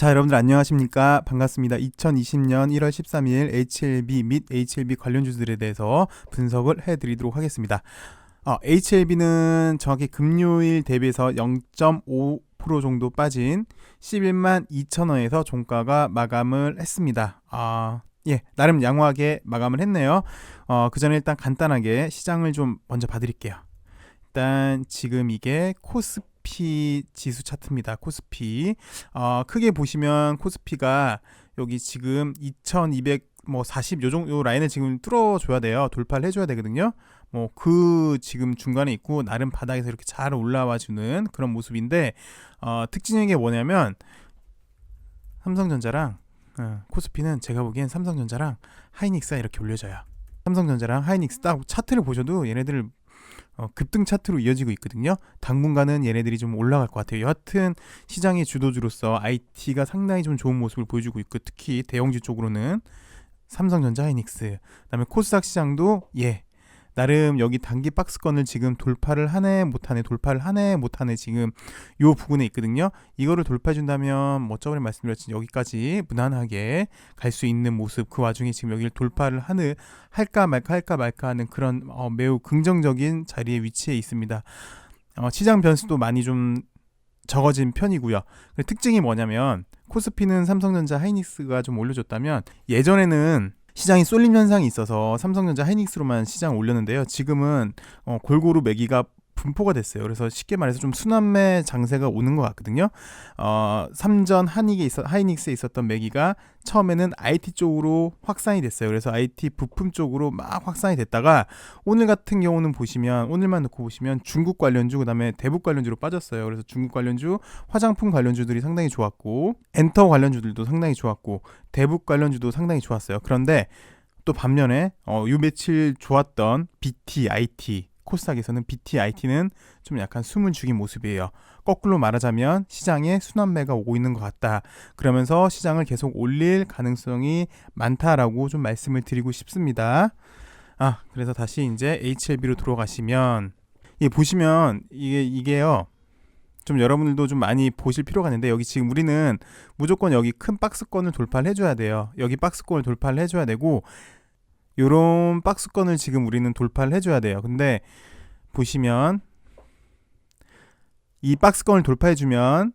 자, 여러분들 안녕하십니까? 반갑습니다. 2020년 1월 13일 HLB 및 HLB 관련주들에 대해서 분석을 해드리도록 하겠습니다. HLB는 정확히 금요일 대비해서 0.5% 정도 빠진 11만 2천원에서 종가가 마감을 했습니다. 나름 양호하게 마감을 했네요. 그 전에 일단 간단하게 시장을 좀 먼저 봐드릴게요. 일단 지금 이게 코스피 지수 차트입니다. 코스피 크게 보시면 코스피가 여기 지금 2240 요 라인을 지금 뚫어줘야 돼요. 돌파를 해줘야 되거든요. 그 지금 중간에 있고 나름 바닥에서 이렇게 잘 올라와주는 그런 모습인데 특징적인 게 뭐냐면 삼성전자랑 코스피는 제가 보기엔 삼성전자랑 하이닉스가 이렇게 올려져요. 삼성전자랑 하이닉스 딱 차트를 보셔도 얘네들 급등 차트로 이어지고 있거든요. 당분간은 얘네들이 좀 올라갈 것 같아요. 여하튼 시장의 주도주로서 IT가 상당히 좀 좋은 모습을 보여주고 있고, 특히 대형주 쪽으로는 삼성전자, 하이닉스, 그다음에 코스닥 시장도 나름 여기 단기 박스권을 지금 돌파를 하네 못하네 지금 요 부분에 있거든요. 이거를 돌파해 준다면 저번에 말씀드렸듯이 여기까지 무난하게 갈 수 있는 모습, 그 와중에 지금 여기를 돌파를 할까 말까 하는 그런 매우 긍정적인 자리에 위치해 있습니다. 시장 변수도 많이 좀 적어진 편이고요. 특징이 뭐냐면 코스피는 삼성전자, 하이닉스가 좀 올려줬다면 예전에는 시장이 쏠림 현상이 있어서 삼성전자, 하이닉스로만 시장을 올렸는데요. 지금은 골고루 매기가 분포가 됐어요. 그래서 쉽게 말해서 좀 순환매 장세가 오는 것 같거든요. 삼전 하이닉스에 있었던 매기가 처음에는 IT 쪽으로 확산이 됐어요. 그래서 IT 부품 쪽으로 막 확산이 됐다가 오늘 같은 경우는 오늘만 놓고 보시면 중국 관련주, 그다음에 대북 관련주로 빠졌어요. 그래서 중국 관련주, 화장품 관련주들이 상당히 좋았고, 엔터 관련주들도 상당히 좋았고, 대북 관련주도 상당히 좋았어요. 그런데 또 반면에 요 며칠 좋았던 BTIT, 코스닥에서는 BTIT는 좀 약간 숨을 죽인 모습이에요. 거꾸로 말하자면 시장에 순환매가 오고 있는 것 같다. 그러면서 시장을 계속 올릴 가능성이 많다라고 좀 말씀을 드리고 싶습니다. 그래서 다시 이제 HLB로 들어가시면 보시면 이게요. 좀 여러분들도 좀 많이 보실 필요가 있는데, 여기 지금 우리는 무조건 여기 큰 박스권을 돌파를 해줘야 돼요. 여기 박스권을 돌파를 해줘야 되고, 요런 박스권을 지금 우리는 돌파를 해줘야 돼요. 근데 보시면 이 박스권을 돌파해주면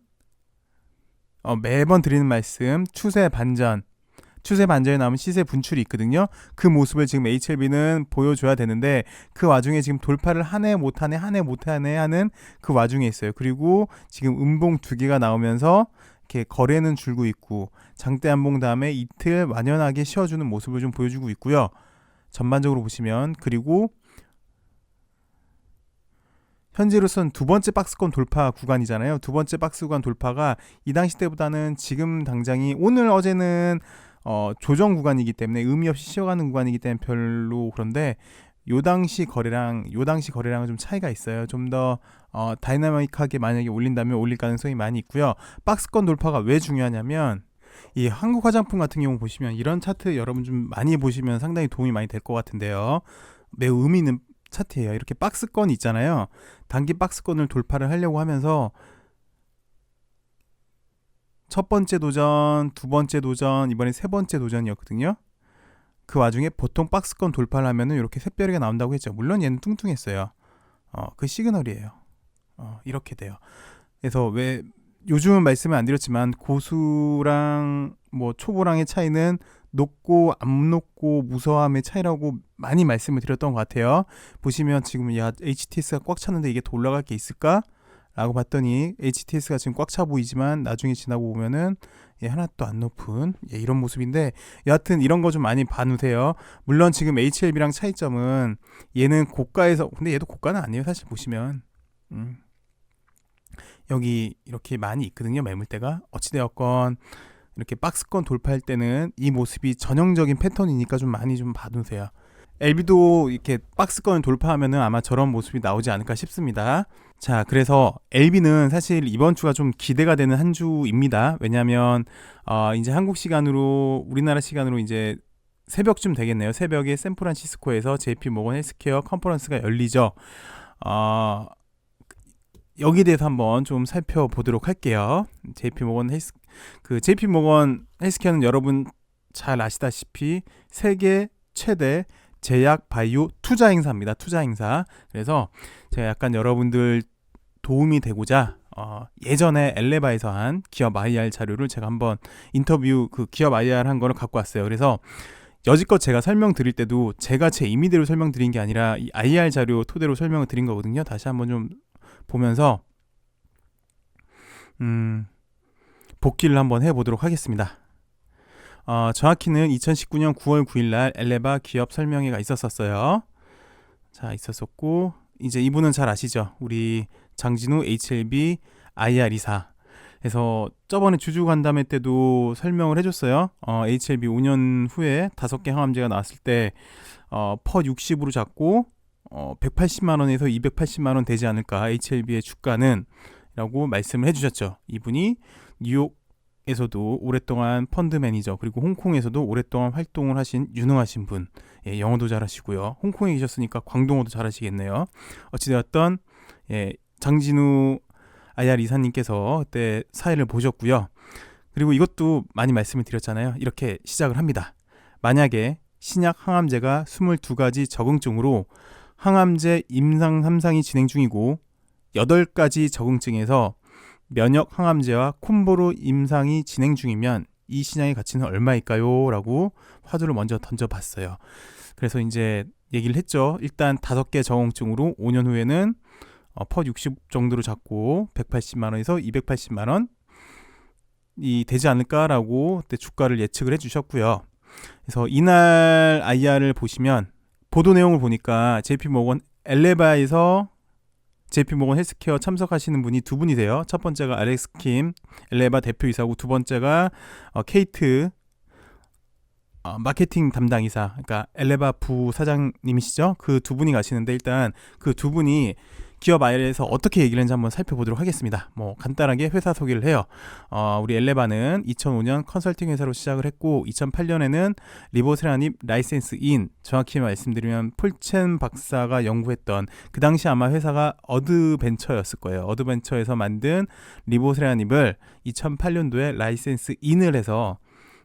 매번 드리는 말씀, 추세 반전에 나오면 시세 분출이 있거든요. 그 모습을 지금 HLB는 보여줘야 되는데, 그 와중에 지금 돌파를 하네 못하네 하는 그 와중에 있어요. 그리고 지금 음봉 2개가 나오면서 이렇게 거래는 줄고 있고, 장대 한봉 다음에 이틀 완연하게 쉬어주는 모습을 좀 보여주고 있고요. 전반적으로 보시면, 그리고 현재로서는 두 번째 박스권 돌파 구간이잖아요. 두 번째 박스 구간 돌파가 이 당시 때보다는 지금 당장이 오늘 어제는 조정 구간이기 때문에 의미 없이 쉬어가는 구간이기 때문에 별로 그런데 요 당시 거래랑은 좀 차이가 있어요. 좀 더 다이나믹하게 만약에 올린다면 올릴 가능성이 많이 있고요. 박스권 돌파가 왜 중요하냐면, 이 한국 화장품 같은 경우 보시면 이런 차트 여러분 좀 많이 보시면 상당히 도움이 많이 될 것 같은데요. 매우 의미 있는 차트예요. 이렇게 박스권이 있잖아요. 단기 박스권을 돌파를 하려고 하면서 첫 번째 도전, 두 번째 도전, 이번에 세 번째 도전이었거든요. 그 와중에 보통 박스권 돌파를 하면은 이렇게 샛별이가 나온다고 했죠. 물론 얘는 뚱뚱했어요. 그 시그널이에요. 이렇게 돼요. 그래서 왜 요즘은 말씀을 안 드렸지만 고수랑 초보랑의 차이는 높고 안 높고 무서움의 차이라고 많이 말씀을 드렸던 것 같아요. 보시면 지금 HTS가 꽉 찼는데 이게 더 올라갈 게 있을까? 라고 봤더니 HTS가 지금 꽉 차 보이지만 나중에 지나고 보면은 하나도 안 높은 이런 모습인데, 여하튼 이런 거 좀 많이 봐두세요. 물론 지금 HLB랑 차이점은 얘는 고가에서, 근데 얘도 고가는 아니에요. 사실 보시면 여기 이렇게 많이 있거든요. 매물대가. 어찌되었건 이렇게 박스권 돌파할 때는 이 모습이 전형적인 패턴이니까 좀 많이 좀 봐두세요. LB도 이렇게 박스권을 돌파하면은 아마 저런 모습이 나오지 않을까 싶습니다. 자, 그래서 LB는 사실 이번 주가 좀 기대가 되는 한 주입니다. 왜냐하면 이제 한국 시간으로, 우리나라 시간으로 이제 새벽쯤 되겠네요. 새벽에 샌프란시스코에서 JP모건 헬스케어 컨퍼런스가 열리죠. 여기에 대해서 한번 좀 살펴보도록 할게요. JP모건 그 JP 모건 헬스케어는 여러분 잘 아시다시피 세계 최대 제약 바이오 투자 행사입니다. 투자 행사. 그래서 제가 약간 여러분들 도움이 되고자 예전에 엘레바에서 한 기업 IR 자료를 제가 한번 인터뷰 그 기업 IR 한 거를 갖고 왔어요. 그래서 여지껏 제가 설명드릴 때도 제가 제 임의대로 설명드린 게 아니라 이 IR 자료 토대로 설명을 드린 거거든요. 다시 한번 좀 보면서 복기를 한번 해보도록 하겠습니다. 정확히는 2019년 9월 9일 날 엘레바 기업 설명회가 있었어요. 자, 있었었고 이제 이분은 잘 아시죠? 우리 장진우 HLB IR 이사. 그래서 저번에 주주간담회 때도 설명을 해줬어요. HLB 5년 후에 5개 항암제가 나왔을 때 퍼 60으로 잡고 180만 원에서 280만 원 되지 않을까 HLB의 주가는 라고 말씀을 해주셨죠. 이분이 뉴욕에서도 오랫동안 펀드 매니저 그리고 홍콩에서도 오랫동안 활동을 하신 유능하신 분. 예, 영어도 잘하시고요. 홍콩에 계셨으니까 광동어도 잘하시겠네요. 어찌되었던 장진우 IR 이사님께서 그때 사회를 보셨고요. 그리고 이것도 많이 말씀을 드렸잖아요. 이렇게 시작을 합니다. 만약에 신약 항암제가 22가지 적응증으로 항암제 임상 3상이 진행 중이고 8가지 적응증에서 면역 항암제와 콤보로 임상이 진행 중이면 이 신약의 가치는 얼마일까요? 라고 화두를 먼저 던져봤어요. 그래서 이제 얘기를 했죠. 일단 5개 적응증으로 5년 후에는 퍼 60 정도로 잡고 180만 원에서 280만 원이 되지 않을까라고 그때 주가를 예측을 해주셨고요. 그래서 이날 IR을 보시면 보도 내용을 보니까 JP모건 엘레바에서 JP모건 헬스케어 참석하시는 분이 두 분이세요. 첫 번째가 알렉스 킴 엘레바 대표이사고 두 번째가 케이트 마케팅 담당이사, 그러니까 엘레바 부사장님이시죠. 그 두 분이 가시는데 일단 그 두 분이 기업 IR에서 어떻게 얘기를 했는지 한번 살펴보도록 하겠습니다. 뭐 간단하게 회사 소개를 해요. 우리 엘레바는 2005년 컨설팅 회사로 시작을 했고 2008년에는 리보세라닙 라이센스인, 정확히 말씀드리면 폴첸 박사가 연구했던 그 당시 아마 회사가 어드벤처였을 거예요. 어드벤처에서 만든 리보세라닙을 2008년도에 라이센스인을 해서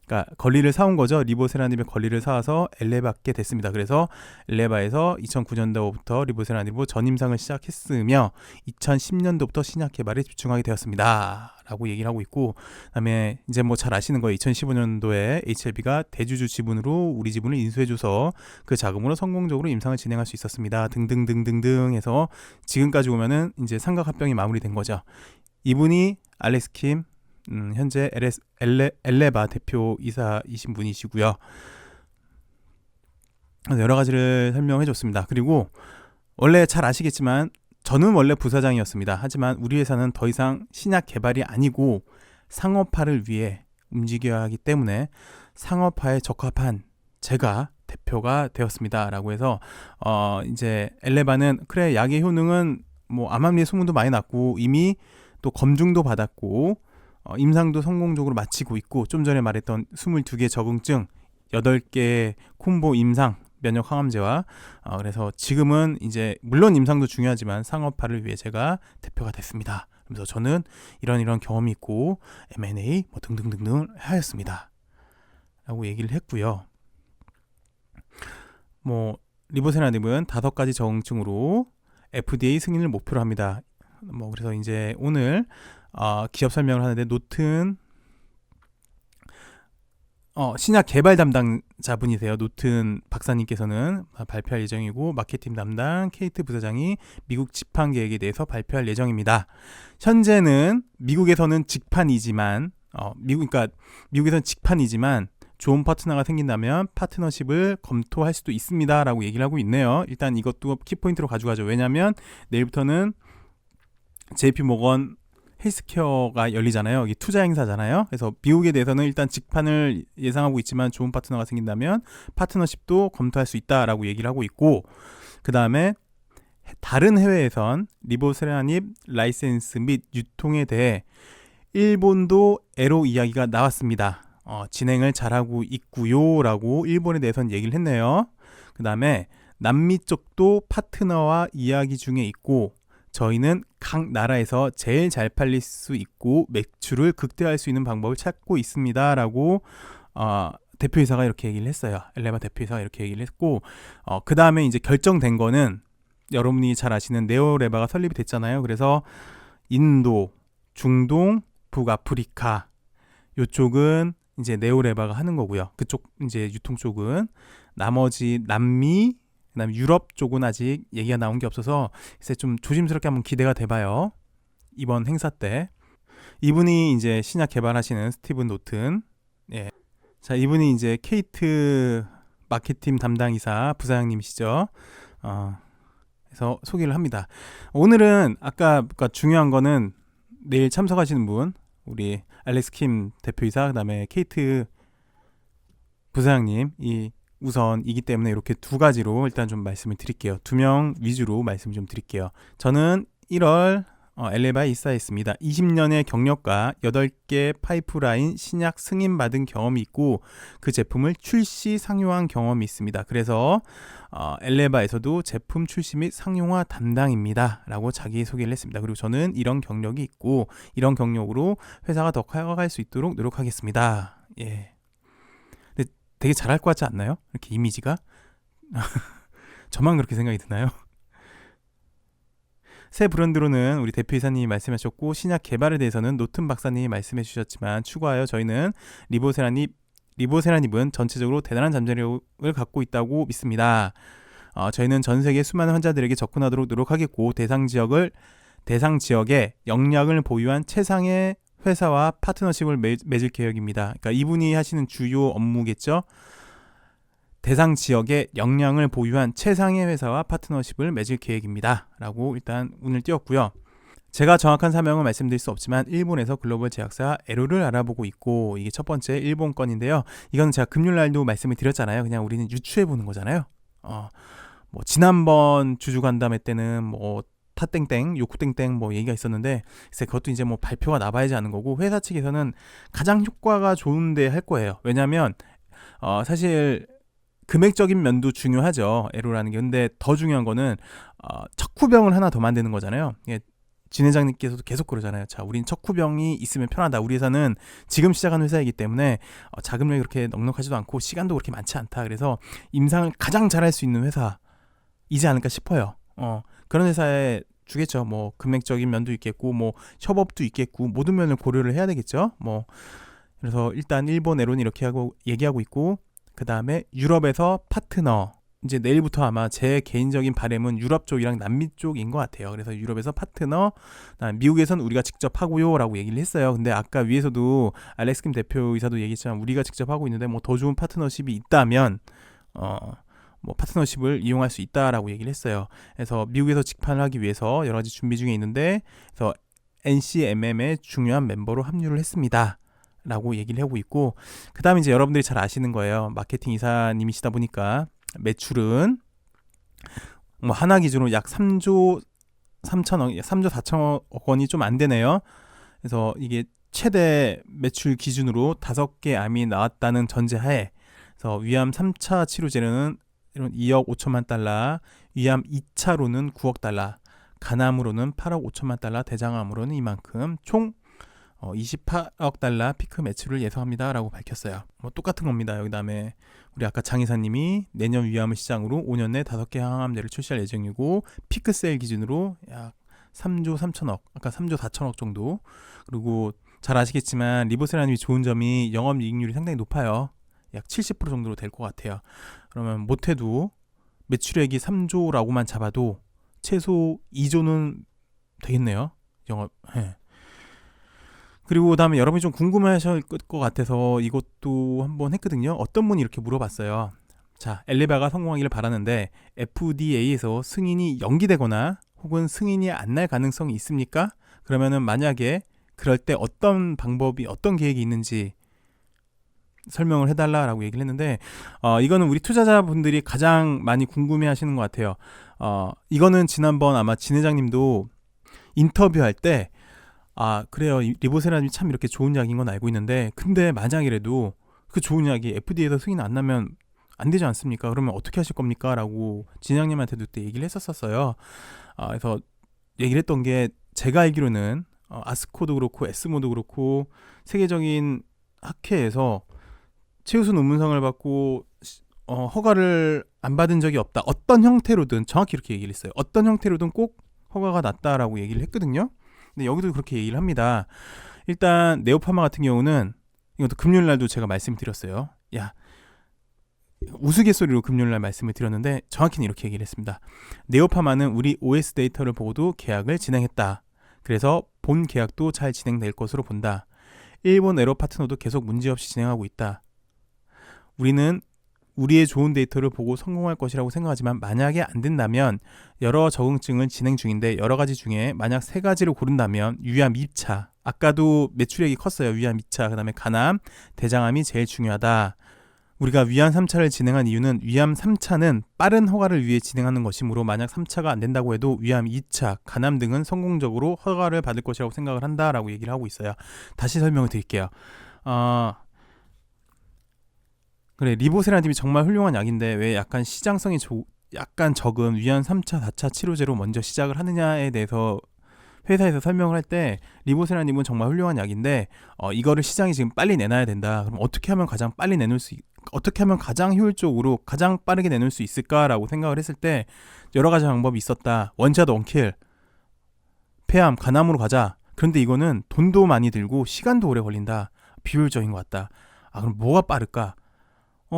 그러니까 권리를 사온 거죠. 리보세라닙의 권리를 사와서 엘레바께 됐습니다. 그래서 엘레바에서 2009년도부터 리보세라닙으로 전임상을 시작했으며 2010년도부터 신약 개발에 집중하게 되었습니다. 라고 얘기를 하고 있고, 그다음에 이제 뭐 잘 아시는 거예요. 2015년도에 HLB가 대주주 지분으로 우리 지분을 인수해줘서 그 자금으로 성공적으로 임상을 진행할 수 있었습니다. 등등등등등 해서 지금까지 오면은 이제 삼각합병이 마무리된 거죠. 이분이 알렉스 킴 현재 엘레바 대표이사이신 분이시고요. 여러 가지를 설명해 줬습니다. 그리고 원래 잘 아시겠지만 저는 원래 부사장이었습니다. 하지만 우리 회사는 더 이상 신약 개발이 아니고 상업화를 위해 움직여야 하기 때문에 상업화에 적합한 제가 대표가 되었습니다. 라고 해서 이제 엘레바는 그래 약의 효능은 뭐 암암리의 소문도 많이 났고 이미 또 검증도 받았고 임상도 성공적으로 마치고 있고 좀 전에 말했던 22개 적응증 8개 콤보 임상 면역 항암제와 그래서 지금은 이제 물론 임상도 중요하지만 상업화를 위해 제가 대표가 됐습니다. 그래서 저는 이런 경험이 있고 M&A 뭐 등등등등 하였습니다. 라고 얘기를 했고요. 뭐 리보세라닙은 5가지 적응증으로 FDA 승인을 목표로 합니다. 뭐 그래서 이제 오늘 기업 설명을 하는데 노튼 신약 개발 담당자분이세요. 노튼 박사님께서는 발표할 예정이고 마케팅 담당 케이트 부사장이 미국 집판 계획에 대해서 발표할 예정입니다. 현재는 미국에서는 직판이지만 미국에서는 직판이지만 좋은 파트너가 생긴다면 파트너십을 검토할 수도 있습니다. 라고 얘기를 하고 있네요. 일단 이것도 키포인트로 가져가죠. 왜냐하면 내일부터는 JP모건 헬스케어가 열리잖아요. 이게 투자 행사잖아요. 그래서 미국에 대해서는 일단 직판을 예상하고 있지만 좋은 파트너가 생긴다면 파트너십도 검토할 수 있다라고 얘기를 하고 있고, 그 다음에 다른 해외에선 리보세라닙 라이센스 및 유통에 대해 일본도 애로 이야기가 나왔습니다. 진행을 잘하고 있고요 라고 일본에 대해서는 얘기를 했네요. 그 다음에 남미 쪽도 파트너와 이야기 중에 있고 저희는 각 나라에서 제일 잘 팔릴 수 있고 매출을 극대화할 수 있는 방법을 찾고 있습니다 라고 대표이사가 이렇게 얘기를 했어요. 엘레바 대표이사가 이렇게 얘기를 했고, 그 다음에 이제 결정된 거는 여러분이 잘 아시는 네오레바가 설립이 됐잖아요. 그래서 인도, 중동, 북아프리카 요쪽은 이제 네오레바가 하는 거고요. 그쪽 이제 유통 쪽은, 나머지 남미, 그다음에 유럽 쪽은 아직 얘기가 나온 게 없어서 글쎄 좀 조심스럽게 한번 기대가 돼봐요. 이번 행사 때. 이분이 이제 신약 개발하시는 스티븐 노튼. 예. 자, 이분이 이제 케이트 마케팅 담당이사 부사장님이시죠. 그래서 소개를 합니다. 오늘은 아까 그러니까 중요한 거는 내일 참석하시는 분, 우리 알렉스 킴 대표이사, 그다음에 케이트 부사장님 이 우선이기 때문에 이렇게 두 가지로 일단 좀 말씀을 드릴게요. 두 명 위주로 말씀 좀 드릴게요. 저는 1월 엘레바에 입사했습니다. 20년의 경력과 8개 파이프라인 신약 승인받은 경험이 있고 그 제품을 출시 상용한 경험이 있습니다. 그래서 엘레바에서도 제품 출시 및 상용화 담당입니다 라고 자기소개를 했습니다. 그리고 저는 이런 경력이 있고 이런 경력으로 회사가 더 커갈 수 있도록 노력하겠습니다. 예. 근데 되게 잘할 것 같지 않나요? 이렇게 이미지가? 저만 그렇게 생각이 드나요? 새 브랜드로는 우리 대표이사님이 말씀하셨고 신약 개발에 대해서는 노튼 박사님이 말씀해 주셨지만 추가하여 저희는 리보세라닙은 전체적으로 대단한 잠재력을 갖고 있다고 믿습니다. 저희는 전 세계 수많은 환자들에게 접근하도록 노력하겠고 대상 지역에 역량을 보유한 최상의 회사와 파트너십을 맺을 계획입니다. 그러니까 이분이 하시는 주요 업무겠죠. 대상 지역에 역량을 보유한 최상의 회사와 파트너십을 맺을 계획입니다 라고 일단 운을 띄웠고요. 제가 정확한 사명은 말씀드릴 수 없지만 일본에서 글로벌 제약사 에로를 알아보고 있고, 이게 첫 번째 일본 건인데요. 이건 제가 금요일날도 말씀을 드렸잖아요. 그냥 우리는 유추해보는 거잖아요. 뭐 지난번 주주간담회 때는 뭐 타땡땡, 요쿠땡땡 뭐 얘기가 있었는데 글쎄 그것도 이제 뭐 발표가 나봐야지 아는 거고, 회사 측에서는 가장 효과가 좋은데 할 거예요. 왜냐하면 사실 금액적인 면도 중요하죠. 에로라는 게. 근데 더 중요한 거는 척후병을 하나 더 만드는 거잖아요. 진 회장님께서도 계속 그러잖아요. 자, 우린 척후병이 있으면 편하다. 우리 회사는 지금 시작한 회사이기 때문에 자금력이 그렇게 넉넉하지도 않고 시간도 그렇게 많지 않다. 그래서 임상을 가장 잘할 수 있는 회사이지 않을까 싶어요. 그런 회사에 주겠죠. 뭐 금액적인 면도 있겠고 뭐 협업도 있겠고 모든 면을 고려를 해야 되겠죠. 뭐 그래서 일단 일본 에로는 이렇게 하고 얘기하고 있고, 그 다음에 유럽에서 파트너, 이제 내일부터 아마 제 개인적인 바람은 유럽 쪽이랑 남미 쪽인 것 같아요. 그래서 유럽에서 파트너, 미국에선 우리가 직접 하고요 라고 얘기를 했어요. 근데 아까 위에서도 알렉스 킴 대표이사도 얘기했지만 우리가 직접 하고 있는데 뭐 더 좋은 파트너십이 있다면 뭐 파트너십을 이용할 수 있다라고 얘기를 했어요. 그래서 미국에서 직판을 하기 위해서 여러 가지 준비 중에 있는데, 그래서 NCMM의 중요한 멤버로 합류를 했습니다 라고 얘기를 하고 있고, 그 다음에 이제 여러분들이 잘 아시는 거예요. 마케팅 이사님이시다 보니까 매출은 뭐 하나 기준으로 약 3조 4천억 원이 좀 안 되네요. 그래서 이게 최대 매출 기준으로 5개 암이 나왔다는 전제하에, 그래서 위암 3차 치료제는 2억 5천만 달러, 위암 2차로는 9억 달러, 간암으로는 8억 5천만 달러, 대장암으로는 이만큼 총 28억 달러 피크 매출을 예상합니다 라고 밝혔어요. 뭐 똑같은 겁니다. 여기 다음에 우리 아까 장 이사님이 내년 위암을 시장으로 5년 내 5개 항암제를 출시할 예정이고, 피크 세일 기준으로 약 3조 3천억, 아까 3조 4천억 정도. 그리고 잘 아시겠지만 리보세라님이 좋은 점이 영업이익률이 상당히 높아요. 약 70% 정도로 될 것 같아요. 그러면 못해도 매출액이 3조라고만 잡아도 최소 2조는 되겠네요. 영업. 예. 그리고 다음에 여러분이 좀 궁금해하실 것 같아서 이것도 한번 했거든요. 어떤 분이 이렇게 물어봤어요. 자, 엘레바가 성공하기를 바라는데 FDA에서 승인이 연기되거나 혹은 승인이 안 날 가능성이 있습니까? 그러면은 만약에 그럴 때 어떤 방법이, 어떤 계획이 있는지 설명을 해달라라고 얘기를 했는데, 이거는 우리 투자자분들이 가장 많이 궁금해하시는 것 같아요. 이거는 지난번 아마 진 회장님도 인터뷰할 때 그래요. 리보세라님이 참 이렇게 좋은 약인 건 알고 있는데, 근데 만약이라도 그 좋은 약이 FDA에서 승인 안 나면 안 되지 않습니까? 그러면 어떻게 하실 겁니까? 라고 진양님한테도 그때 얘기를 했었어요. 그래서 얘기를 했던 게 제가 알기로는 아스코도 그렇고 에스모도 그렇고 세계적인 학회에서 최우수 논문상을 받고 허가를 안 받은 적이 없다. 어떤 형태로든 정확히 이렇게 얘기를 했어요. 어떤 형태로든 꼭 허가가 났다라고 얘기를 했거든요. 근데 여기도 그렇게 얘기를 합니다. 일단 네오파마 같은 경우는 이것도 금요일날도 제가 말씀을 드렸어요. 야, 우스갯소리로 금요일날 말씀을 드렸는데 정확히는 이렇게 얘기를 했습니다. 네오파마는 우리 OS 데이터를 보고도 계약을 진행했다. 그래서 본 계약도 잘 진행될 것으로 본다. 일본 에러 파트너도 계속 문제없이 진행하고 있다. 우리는 우리의 좋은 데이터를 보고 성공할 것이라고 생각하지만 만약에 안 된다면 여러 적응증을 진행 중인데 여러 가지 중에 만약 세 가지를 고른다면 위암 2차, 아까도 매출액이 컸어요. 위암 2차, 그 다음에 간암, 대장암이 제일 중요하다. 우리가 위암 3차를 진행한 이유는 위암 3차는 빠른 허가를 위해 진행하는 것이므로 만약 3차가 안 된다고 해도 위암 2차, 간암 등은 성공적으로 허가를 받을 것이라고 생각을 한다라고 얘기를 하고 있어요. 다시 설명을 드릴게요. 그래, 리보세라님이 정말 훌륭한 약인데 왜 약간 시장성이 약간 적은 위암 3차, 4차 치료제로 먼저 시작을 하느냐에 대해서 회사에서 설명을 할 때 리보세라님은 정말 훌륭한 약인데 이거를 시장에 지금 빨리 내놔야 된다. 그럼 어떻게 하면 가장 빨리 어떻게 하면 가장 효율적으로 가장 빠르게 내놓을 수 있을까라고 생각을 했을 때 여러 가지 방법이 있었다. 원샷 원킬, 폐암, 간암으로 가자. 그런데 이거는 돈도 많이 들고 시간도 오래 걸린다. 비효율적인 것 같다. 그럼 뭐가 빠를까?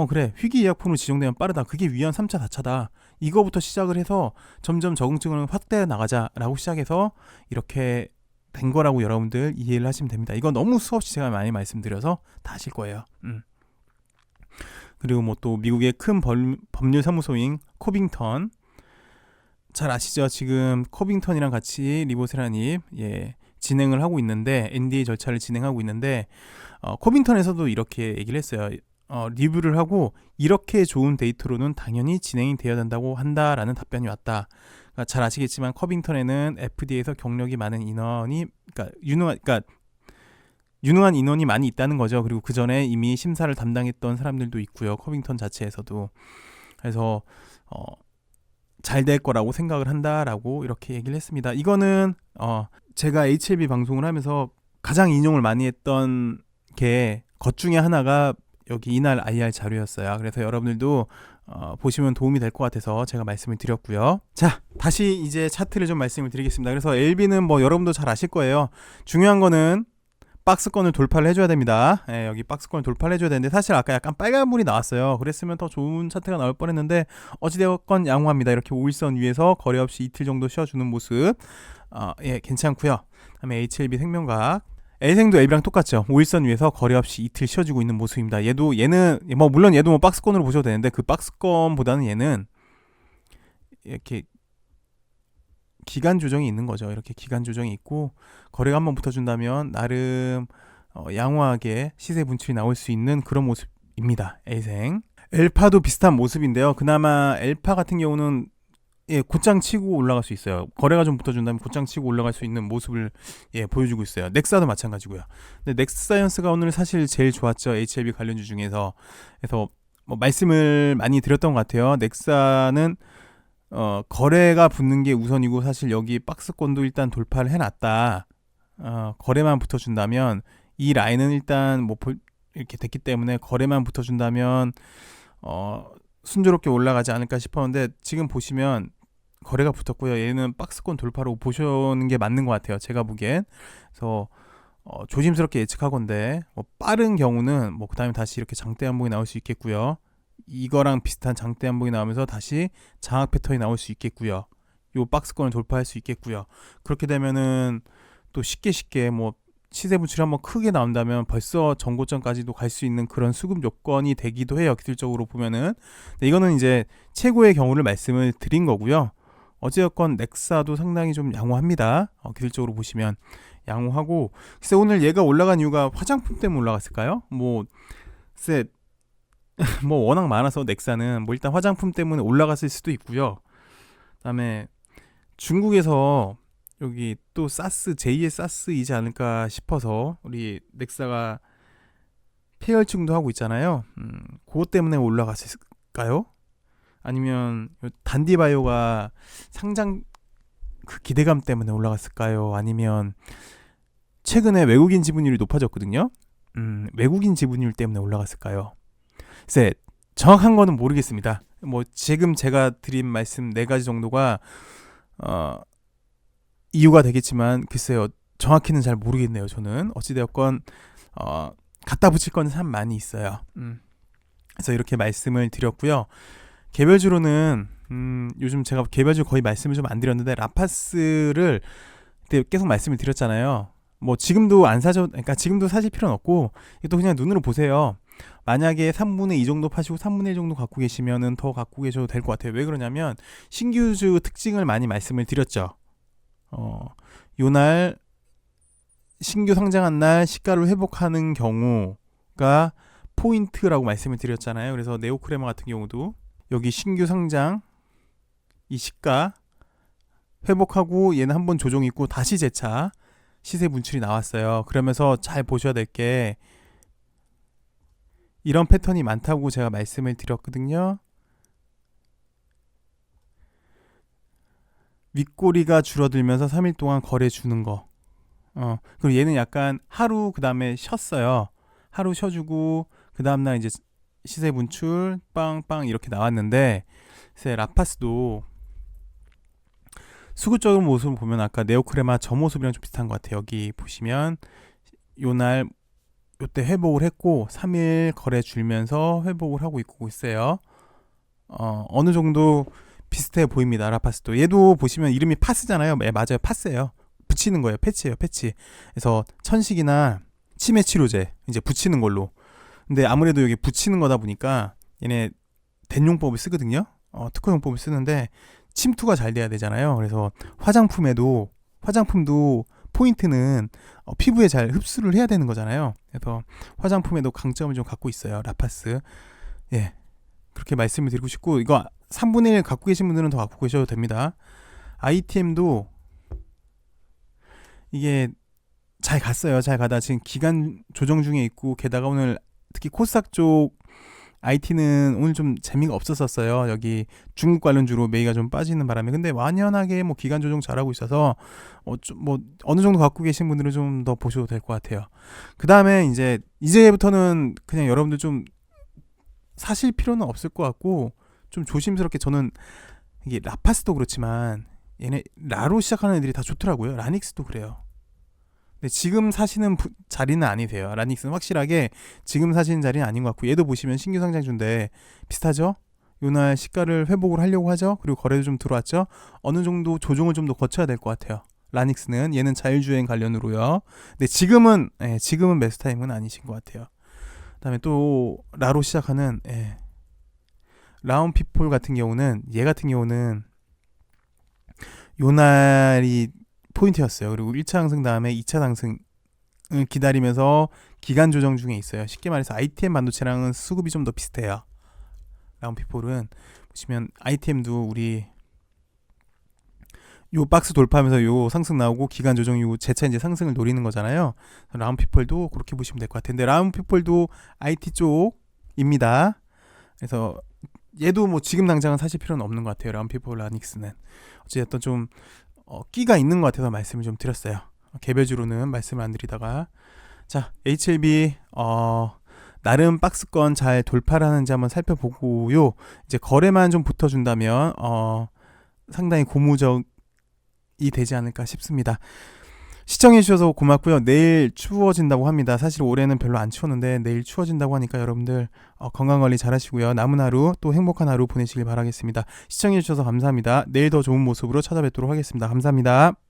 그래, 희귀의약품으로 지정되면 빠르다. 그게 위암 3차 4차다. 이거부터 시작을 해서 점점 적응증을 확대해 나가자라고 시작해서 이렇게 된 거라고 여러분들 이해를 하시면 됩니다. 이거 너무 수없이 제가 많이 말씀드려서 다 아실 거예요. 그리고 뭐 또 미국의 큰 법률 사무소인 코빙턴, 잘 아시죠? 지금 코빙턴이랑 같이 리보세라님 진행을 하고 있는데 NDA 절차를 진행하고 있는데 코빙턴에서도 이렇게 얘기를 했어요. 리뷰를 하고 이렇게 좋은 데이터로는 당연히 진행이 되어야 된다고 한다라는 답변이 왔다. 그러니까 잘 아시겠지만 코빙턴에는 FDA에서 경력이 많은 인원이 유능한 인원이 많이 있다는 거죠. 그리고 그 전에 이미 심사를 담당했던 사람들도 있고요. 코빙턴 자체에서도. 그래서 잘 될 거라고 생각을 한다라고 이렇게 얘기를 했습니다. 이거는 제가 HLB 방송을 하면서 가장 인용을 많이 했던 게 것 중에 하나가 여기 이날 IR 자료였어요. 그래서 여러분들도 보시면 도움이 될 것 같아서 제가 말씀을 드렸고요. 자, 다시 이제 차트를 좀 말씀을 드리겠습니다. 그래서 LB는 뭐 여러분도 잘 아실 거예요. 중요한 거는 박스권을 돌파를 해줘야 됩니다. 여기 박스권을 돌파를 해줘야 되는데 사실 아까 약간 빨간불이 나왔어요. 그랬으면 더 좋은 차트가 나올 뻔했는데 어찌되었건 양호합니다. 이렇게 5일선 위에서 거래 없이 이틀 정도 쉬어주는 모습 괜찮고요. 다음에 HLB 생명과학, L생도 LB랑 똑같죠. 5일선 위에서 거래 없이 이틀 쉬어주고 있는 모습입니다. 얘는 물론 얘도 박스권으로 보셔도 되는데 그 박스권보다는 얘는 이렇게 기간 조정이 있는 거죠. 이렇게 기간 조정이 있고 거래가 한번 붙어준다면 나름 양호하게 시세 분출이 나올 수 있는 그런 모습입니다. L생. 엘파도 비슷한 모습인데요. 그나마 엘파 같은 경우는 곧장 치고 올라갈 수 있어요. 거래가 좀 붙어준다면 곧장 치고 올라갈 수 있는 모습을 보여주고 있어요. 넥사도 마찬가지고요. 근데 넥스사이언스가 오늘 사실 제일 좋았죠. HLB 관련주 중에서. 그래서 말씀을 많이 드렸던 것 같아요. 넥사는 거래가 붙는 게 우선이고 사실 여기 박스권도 일단 돌파를 해놨다. 거래만 붙어준다면 이 라인은 일단 이렇게 됐기 때문에 거래만 붙어준다면 순조롭게 올라가지 않을까 싶었는데 지금 보시면 거래가 붙었고요. 얘는 박스권 돌파로 보시는 게 맞는 것 같아요. 제가 보기엔. 그래서 조심스럽게 예측하건데 빠른 경우는 그 다음에 다시 이렇게 장대 한봉이 나올 수 있겠고요. 이거랑 비슷한 장대 한봉이 나오면서 다시 장악 패턴이 나올 수 있겠고요. 요 박스권을 돌파할 수 있겠고요. 그렇게 되면은 또 쉽게 시세 분출이 한번 크게 나온다면 벌써 전고점까지도 갈 수 있는 그런 수급 요건이 되기도 해요. 기술적으로 보면은. 근데 이거는 이제 최고의 경우를 말씀을 드린 거고요. 어찌됐건 넥사도 상당히 좀 양호합니다. 기술적으로 보시면 양호하고. 글쎄 오늘 얘가 올라간 이유가 화장품 때문에 올라갔을까요? 글쎄 워낙 많아서 넥사는 일단 화장품 때문에 올라갔을 수도 있고요. 그다음에 중국에서 여기 또 제2의 사스이지 않을까 싶어서 우리 넥사가 폐혈증도 하고 있잖아요. 그것 때문에 올라갔을까요? 아니면 단디바이오가 그 기대감 때문에 올라갔을까요? 아니면 최근에 외국인 지분율이 높아졌거든요. 외국인 지분율 때문에 올라갔을까요? 글쎄, 정확한 거는 모르겠습니다. 뭐 지금 제가 드린 말씀 네 가지 정도가 이유가 되겠지만 글쎄요, 정확히는 잘 모르겠네요. 저는 어찌되었건 갖다 붙일 건 참 많이 있어요. 그래서 이렇게 말씀을 드렸고요. 개별주로는 요즘 제가 개별주 거의 말씀을 좀 안 드렸는데 라파스를 그때 계속 말씀을 드렸잖아요. 뭐 지금도 안 사죠. 그러니까 지금도 사실 필요는 없고 또 그냥 눈으로 보세요. 만약에 3분의 2 정도 파시고 3분의 1 정도 갖고 계시면은 더 갖고 계셔도 될 것 같아요. 왜 그러냐면 신규주 특징을 많이 말씀을 드렸죠. 요날 신규 상장한 날 시가를 회복하는 경우가 포인트라고 말씀을 드렸잖아요. 그래서 네오크레마 같은 경우도 여기 신규 상장 이 시가 회복하고 얘는 한번 조정 있고 다시 재차 시세 분출이 나왔어요. 그러면서 잘 보셔야 될 게 이런 패턴이 많다고 제가 말씀을 드렸거든요. 윗꼬리가 줄어들면서 3일 동안 거래 주는 거. 그리고 얘는 약간 하루 그 다음에 쉬었어요. 하루 쉬어주고 그 다음날 이제 시세 분출 빵빵 이렇게 나왔는데 라파스도 수급적인 모습을 보면 아까 네오크레마 저 모습이랑 좀 비슷한 것 같아요. 여기 보시면 요날 요때 회복을 했고 3일 거래 줄면서 회복을 하고 있고 있어요. 어느 정도 비슷해 보입니다. 라파스도 얘도 보시면 이름이 파스잖아요. 네, 맞아요. 파스예요. 붙이는 거예요. 패치예요. 패치. 그래서 천식이나 치매 치료제 이제 붙이는 걸로. 근데 아무래도 여기 붙이는 거다 보니까 얘네 den용법을 쓰거든요. 특허용법을 쓰는데 침투가 잘 돼야 되잖아요. 그래서 화장품도 포인트는 피부에 잘 흡수를 해야 되는 거잖아요. 그래서 화장품에도 강점을 좀 갖고 있어요. 라파스. 예. 그렇게 말씀을 드리고 싶고 이거 3분의 1 갖고 계신 분들은 더 갖고 계셔도 됩니다. ITM도 이게 잘 갔어요. 잘 가다 지금 기간 조정 중에 있고 게다가 오늘 특히 코스닥 쪽 IT는 오늘 좀 재미가 없었어요. 여기 중국 관련주로 매기가 좀 빠지는 바람에. 근데 완연하게 뭐 기간 조정 잘하고 있어서 뭐 어느 정도 갖고 계신 분들은 좀 더 보셔도 될 것 같아요. 그 다음에 이제부터는 그냥 여러분들 좀 사실 필요는 없을 것 같고 좀 조심스럽게 저는 이게 라파스도 그렇지만 얘네 라로 시작하는 애들이 다 좋더라고요. 라닉스도 그래요. 근데 지금 사시는 자리는 아니세요. 라닉스는 확실하게 지금 사시는 자리는 아닌 것 같고 얘도 보시면 신규 상장주인데 비슷하죠? 요날 시가를 회복을 하려고 하죠. 그리고 거래도 좀 들어왔죠. 어느 정도 조정을 좀 더 거쳐야 될 것 같아요. 라닉스는 얘는 자율주행 관련으로요. 근데 지금은 매수 타임은 아니신 것 같아요. 그다음에 또 라로 시작하는 라운피폴 같은 경우는 얘 같은 경우는 요날이 포인트였어요. 그리고 1차 상승 다음에 2차 상승을 기다리면서 기간 조정 중에 있어요. 쉽게 말해서 ITM 반도체랑은 수급이 좀 더 비슷해요. 라운피폴은 보시면 ITM도 우리 요 박스 돌파하면서 요 상승 나오고 기간 조정 이후 재차 이제 상승을 노리는 거잖아요. 라운피폴도 그렇게 보시면 될 것 같은데 라운피폴도 IT 쪽입니다. 그래서 얘도 뭐 지금 당장은 사실 필요는 없는 것 같아요. 라운피폴 라닉스는 어쨌든 좀 끼가 있는 것 같아서 말씀을 좀 드렸어요. 개별주로는 말씀을 안 드리다가 자 HLB 나름 박스권 잘 돌파를 하는지 한번 살펴보고요. 이제 거래만 좀 붙어준다면 상당히 고무적이 되지 않을까 싶습니다. 시청해주셔서 고맙고요. 내일 추워진다고 합니다. 사실 올해는 별로 안 추웠는데 내일 추워진다고 하니까 여러분들 건강관리 잘 하시고요. 남은 하루 또 행복한 하루 보내시길 바라겠습니다. 시청해주셔서 감사합니다. 내일 더 좋은 모습으로 찾아뵙도록 하겠습니다. 감사합니다.